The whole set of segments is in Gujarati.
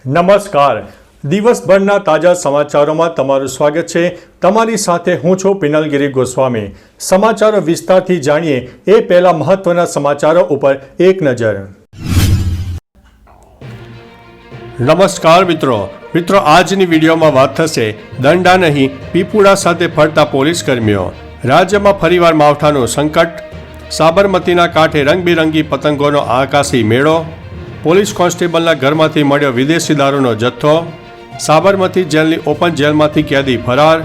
નમસ્કાર. દિવસભરના તાજા સમાચારોમાં તમારું સ્વાગત છે. તમારી સાથે હું છું પિનલગીરી ગોસ્વામી. સમાચારો વિસ્તારથી જાણીએ એ પહેલા મહત્વના સમાચારો ઉપર એક નજર. નમસ્કાર મિત્રો, આજની વિડીયોમાં વાત થશે દંડા નહીં પીપુડા સાથે ફરતા પોલીસ કર્મીઓ. રાજ્યમાં ફરીવાર માવઠાનું સંકટ. સાબરમતીના કાંઠે રંગબેરંગી પતંગોનો આકાશી મેળો. પોલીસ કોન્સ્ટેબલના ઘરમાંથી મળ્યો વિદેશી દારૂનો જથ્થો. સાબરમતી જેલની ઓપન જેલમાંથી કેદી ફરાર.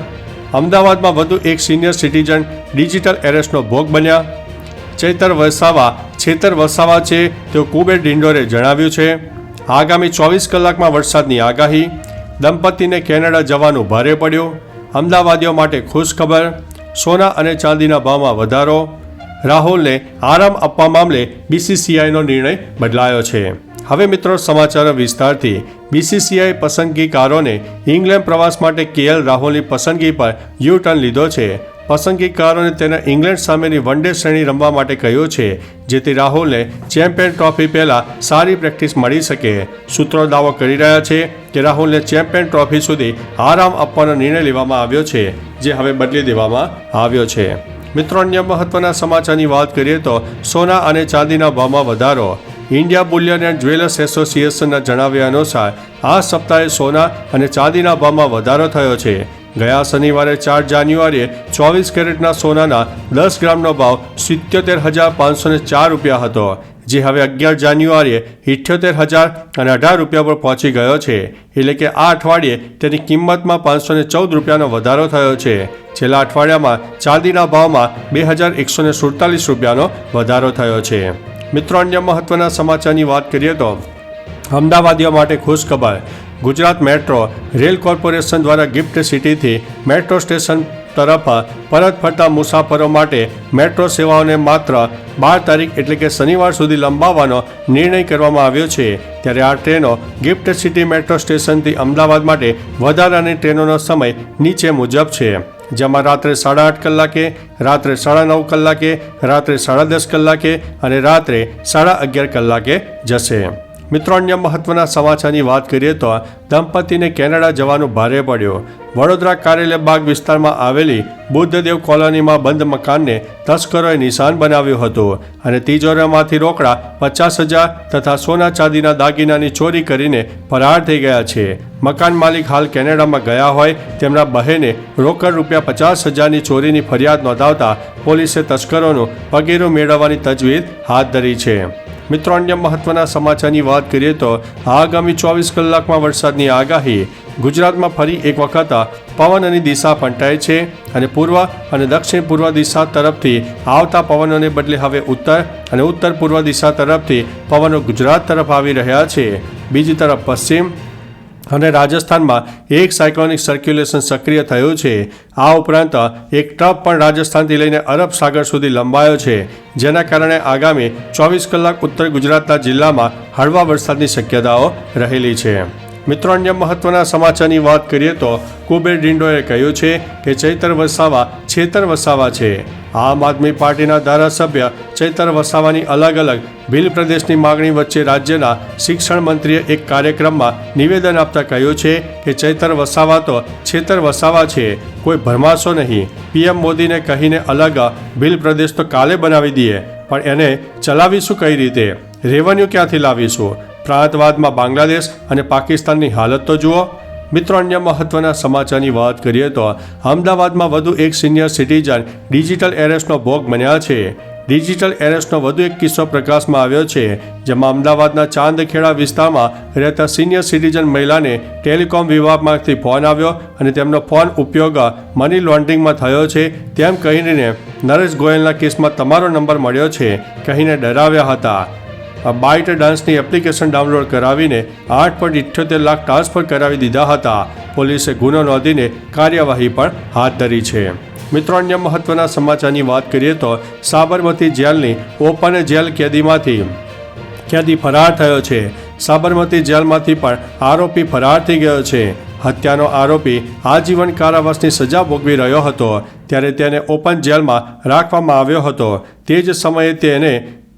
અમદાવાદમાં વધુ એક સિનિયર સિટીઝન ડિજિટલ એરેસ્ટનો ભોગ બન્યા. ચૈતર વસાવા છે તેવું કુબેર ડિંડોરે જણાવ્યું છે. આગામી 24 કલાકમાં વરસાદની આગાહી. દંપતીને કેનેડા જવાનું ભારે પડ્યું. અમદાવાદીઓ માટે ખુશ ખબર. સોના અને ચાંદીના ભાવમાં વધારો. રાહુલને આરામ આપવા મામલે બીસીસીઆઈનો નિર્ણય બદલાયો છે. હવે મિત્રો સમાચારો વિસ્તારથી. બીસીસીઆઈ પસંદગીકારોને ઇંગ્લેન્ડ પ્રવાસ માટે કેએલ રાહુલની પસંદગી પર યુ ટર્ન લીધો છે. પસંદગીકારોને તેના ઇંગ્લેન્ડ સામેની વન ડે શ્રેણી રમવા માટે કહ્યું છે, જેથી રાહુલને ચેમ્પિયન ટ્રોફી પહેલાં સારી પ્રેક્ટિસ મળી શકે. સૂત્રો દાવો કરી રહ્યા છે કે રાહુલને ચેમ્પિયન ટ્રોફી સુધી આરામ આપવાનો નિર્ણય લેવામાં આવ્યો છે, જે હવે બદલી દેવામાં આવ્યો છે. મિત્રો, અન્ય મહત્વના સમાચારની વાત કરીએ તો સોના અને ચાંદીના ભાવમાં વધારો. ઇન્ડિયા બુલિયન એન્ડ જ્વેલર્સ એસોસિએશનના જણાવ્યા અનુસાર આ સપ્તાહે સોના અને ચાંદીના ભાવમાં વધારો થયો છે. ગયા શનિવારે 4 જાન્યુઆરીએ 24 કેરેટના સોનાના 10 ગ્રામનો ભાવ 77,504 રૂપિયા હતો, જે હવે 11 જાન્યુઆરીએ 78,018 રૂપિયા પર પહોંચી ગયો છે. એટલે કે આ અઠવાડિયે તેની કિંમતમાં 514 રૂપિયાનો વધારો થયો છે. છેલ્લા અઠવાડિયામાં ચાંદીના ભાવમાં 2,147 રૂપિયાનો વધારો થયો છે. મિત્રો, અન્ય મહત્વના સમાચારની વાત કરીએ તો અમદાવાદીઓ માટે ખુશ ખબર. ગુજરાત મેટ્રો રેલ કોર્પોરેશન દ્વારા ગિફ્ટ સિટીથી મેટ્રો સ્ટેશન તરફ પરત ફરતા મુસાફરો માટે મેટ્રો સેવાઓને માત્ર 12 તારીખ એટલે કે શનિવાર સુધી લંબાવવાનો નિર્ણય કરવામાં આવ્યો છે. ત્યારે આ ટ્રેનો ગિફ્ટ સિટી મેટ્રો સ્ટેશનથી અમદાવાદ માટે વધારાની ટ્રેનોનો સમય નીચે મુજબ છે, જેમાં રાત્રે 8:30 કલાકે, રાત્રે 9:30 કલાકે, રાત્રે 10:30 કલાકે અને રાત્રે 11:30 કલાકે જશે. મિત્રો, અન્ય મહત્વના સમાચારની વાત કરીએ તો દંપતીને કેનેડા જવાનું ભારે પડ્યું. વડોદરા કાર્યાલય બાગ વિસ્તારમાં આવેલી બુદ્ધદેવ કોલોનીમાં બંધ મકાનને તસ્કરોએ નિશાન બનાવ્યું હતું અને તિજોરીમાંથી રોકડા 50,000 તથા સોના ચાંદીના દાગીનાની ચોરી કરીને ફરાર થઈ ગયા છે. મકાન માલિક હાલ કેનેડામાં ગયા હોય તેમના બહેને રોકડ રૂપિયા 50,000ની ચોરીની ફરિયાદ નોંધાવતા પોલીસે તસ્કરોનું પગેરું મેળવવાની તજવીજ હાથ ધરી છે. મિત્રો, અન્ય મહત્વના સમાચારની વાત કરીએ તો આગામી 24 કલાકમાં વરસાદની આગાહી. ગુજરાતમાં ફરી એક વખત પવનની દિશા પલટાઈ છે અને પૂર્વ અને દક્ષિણ પૂર્વ દિશા તરફથી આવતા પવનોને બદલે હવે ઉત્તર અને ઉત્તર પૂર્વ દિશા તરફથી પવનો ગુજરાત તરફ આવી રહ્યા છે. બીજી તરફ પશ્ચિમ અને રાજસ્થાનમાં એક સાયક્લોનિક સર્ક્યુલેશન સક્રિય થયું છે. આ ઉપરાંત એક ટ્રફ પણ રાજસ્થાનથી લઈને અરબ સાગર સુધી લંબાયો છે, જેના કારણે આગામી 24 કલાક ઉત્તર ગુજરાતના જિલ્લામાં હળવા વરસાદની શક્યતાઓ રહેલી છે. મિત્રો, અન્ય મહત્વના સમાચારની વાત કરીએ તો કુબેર ડિંડોરે કહ્યું છે કે ચૈતર વસાવા છે. આમ આદમી પાર્ટીના ધારાસભ્ય ચૈતર વસાવાની અલગ અલગ ભીલ પ્રદેશની માગણી વચ્ચે રાજ્યના શિક્ષણ મંત્રીએ એક કાર્યક્રમમાં નિવેદન આપતા કહ્યું છે કે ચૈતર વસાવા તો છેતર વસાવા છે, કોઈ ભરમાશો નહીં. પીએમ મોદીને કહીને અલગ ભીલ પ્રદેશ તો કાલે બનાવી દઈએ, પણ એને ચલાવીશું કઈ રીતે? રેવન્યુ ક્યાંથી લાવીશું? પ્રાંતવાદમાં બાંગ્લાદેશ અને પાકિસ્તાનની હાલત તો જુઓ. મિત્રો, અન્ય મહત્વના સમાચારની વાત કરીએ તો અમદાવાદમાં વધુ એક સિનિયર સિટીઝન ડિજિટલ એરેસ્ટનો ભોગ બન્યા છે. ડિજિટલ એરેસ્ટનો વધુ એક કિસ્સો પ્રકાશમાં આવ્યો છે, જેમાં અમદાવાદના ચાંદખેડા વિસ્તારમાં રહેતા સિનિયર સિટીઝન મહિલાને ટેલિકોમ વિભાગમાંથી ફોન આવ્યો અને તેમનો ફોન ઉપયોગ મની લોન્ડરિંગમાં થયો છે તેમ કહીને નરેશ ગોયલના કેસમાં તમારો નંબર મળ્યો છે કહીને ડરાવ્યા હતા. બાઇટ ડાન્સની એપ્લિકેશન ડાઉનલોડ કરાવીને 8.78 લાખ ટ્રાન્સફર કરાવી દીધા હતા. પોલીસે ગુનો નોંધીને કાર્યવાહી પણ હાથ ધરી છે. મિત્રો, અન્ય મહત્વના સમાચારની વાત કરીએ તો સાબરમતી જેલની ઓપન જેલ કેદી ફરાર થયો છે. સાબરમતી જેલમાંથી પણ આરોપી ફરાર થઈ ગયો છે. હત્યાનો આરોપી આજીવન કારાવાસની સજા ભોગવી રહ્યો હતો, ત્યારે તેને ઓપન જેલમાં રાખવામાં આવ્યો હતો. તે જ સમયે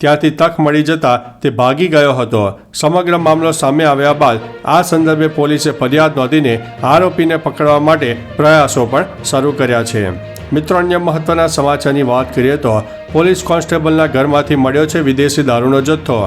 ત્યાંથી તક મળી જતાં તે ભાગી ગયો હતો. સમગ્ર મામલો સામે આવ્યા બાદ આ સંદર્ભે પોલીસે ફરિયાદ નોંધીને આરોપીને પકડવા માટે પ્રયાસો પણ શરૂ કર્યા છે. મિત્રો, અન્ય મહત્વના સમાચારની વાત કરીએ તો પોલીસ કોન્સ્ટેબલના ઘરમાંથી મળ્યો છે વિદેશી દારૂનો જથ્થો.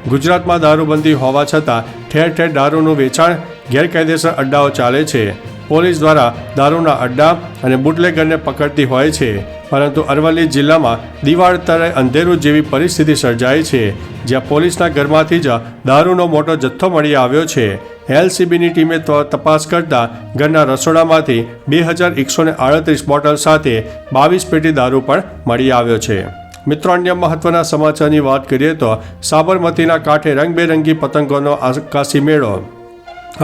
ગુજરાતમાં દારૂબંધી હોવા છતાં ઠેર ઠેર દારૂનું વેચાણ, ગેરકાયદેસર અડ્ડાઓ ચાલે છે. પોલીસ દ્વારા દારૂના અડ્ડા અને બુટલેગરને પકડતી હોય છે, પરંતુ અરવલ્લી જિલ્લામાં દિવાળ તળે અંધેરું જેવી પરિસ્થિતિ સર્જાઈ છે, જ્યાં પોલીસના ઘરમાંથી જ દારૂનો મોટો જથ્થો મળી આવ્યો છે. એલસીબીની ટીમે તપાસ કરતા ઘરના રસોડામાંથી 2138 બોટલ સાથે 22 પેટી દારૂ પણ મળી આવ્યો છે. મિત્રો, અન્ય મહત્વના સમાચારની વાત કરીએ તો સાબરમતીના કાંઠે રંગબેરંગી પતંગોનો આકાશી મેળો.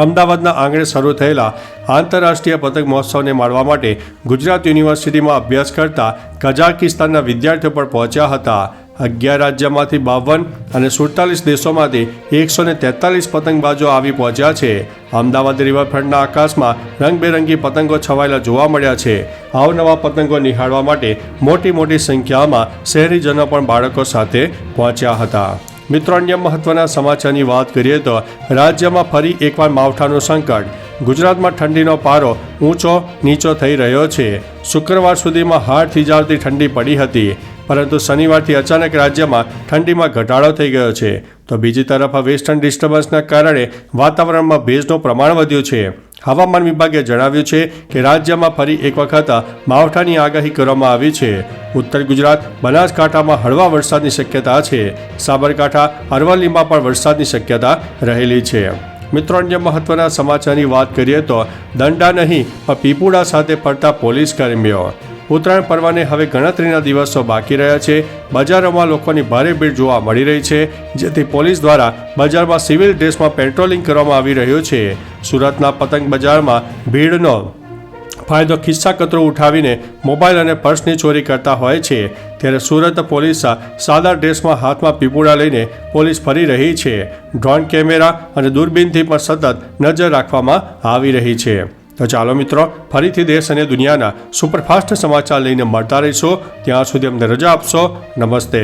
અમદાવાદના આંગણે શરૂ થયેલા આંતરરાષ્ટ્રીય પતંગ મહોત્સવને માણવા માટે ગુજરાત યુનિવર્સિટીમાં અભ્યાસ કરતા કઝાકિસ્તાનના વિદ્યાર્થીઓ પણ પહોંચ્યા હતા. 11 રાજ્યમાંથી 52 અને 47 દેશોમાંથી 143 પતંગબાજો આવી પહોંચ્યા છે. અમદાવાદ રિવરફ્રન્ટના આકાશમાં રંગબેરંગી પતંગો છવાયેલા જોવા મળ્યા છે. અવનવા પતંગો નિહાળવા માટે મોટી મોટી સંખ્યામાં શહેરીજનો પણ બાળકો સાથે પહોંચ્યા હતા. મિત્રો, અન્ય મહત્વના સમાચારની વાત કરીએ તો રાજ્યમાં ફરી એકવાર માવઠાનું સંકટ. ગુજરાતમાં ઠંડીનો પારો ઊંચો નીચો થઈ રહ્યો છે. શુક્રવાર સુધીમાં હાડ થીજાવતી ઠંડી પડી હતી, પરંતુ શનિવારથી અચાનક રાજ્યમાં ઠંડીમાં ઘટાડો થઈ ગયો છે. તો બીજી તરફ વેસ્ટર્ન ડિસ્ટર્બન્સના કારણે વાતાવરણમાં ભેજનું પ્રમાણ વધ્યું છે. હવામાન વિભાગે જણાવ્યું છે કે રાજ્યમાં ફરી એક વખત માવઠાની આગાહી કરવામાં આવી છે. ઉત્તર ગુજરાત, બનાસકાંઠામાં હળવા વરસાદની શક્યતા છે. સાબરકાંઠા, અરવલ્લીમાં પણ વરસાદની શક્યતા રહેલી છે. મિત્રો, અન્ય મહત્વના સમાચારની વાત કરીએ તો દંડા નહીં પણ પીપુડા સાથે ફરતા પોલીસ કર્મીઓ. ઉત્તરાયણ પર્વને હવે ગણતરીના દિવસો બાકી રહ્યા છે. બજારોમાં લોકોની ભારે ભીડ જોવા મળી રહી છે, જેથી પોલીસ દ્વારા બજારમાં સિવિલ ડ્રેસમાં પેટ્રોલિંગ કરવામાં આવી રહ્યું છે. સુરતના પતંગ બજારમાં ભીડનો ફાયદો ખિસ્સા કતરો ઉઠાવીને મોબાઈલ અને પર્સની ચોરી કરતા હોય છે. ત્યારે સુરત પોલીસ સાદા ડ્રેસમાં હાથમાં પીપુડા લઈને પોલીસ ફરી રહી છે. ડ્રોન કેમેરા અને દૂરબીનથી પણ સતત નજર રાખવામાં આવી રહી છે. તો ચાલો મિત્રો, ફરીથી દેશ અને દુનિયાના સુપરફાસ્ટ સમાચાર લઈને મળતા રહીશું. ત્યાં સુધી અમને રજા આપશો. નમસ્તે.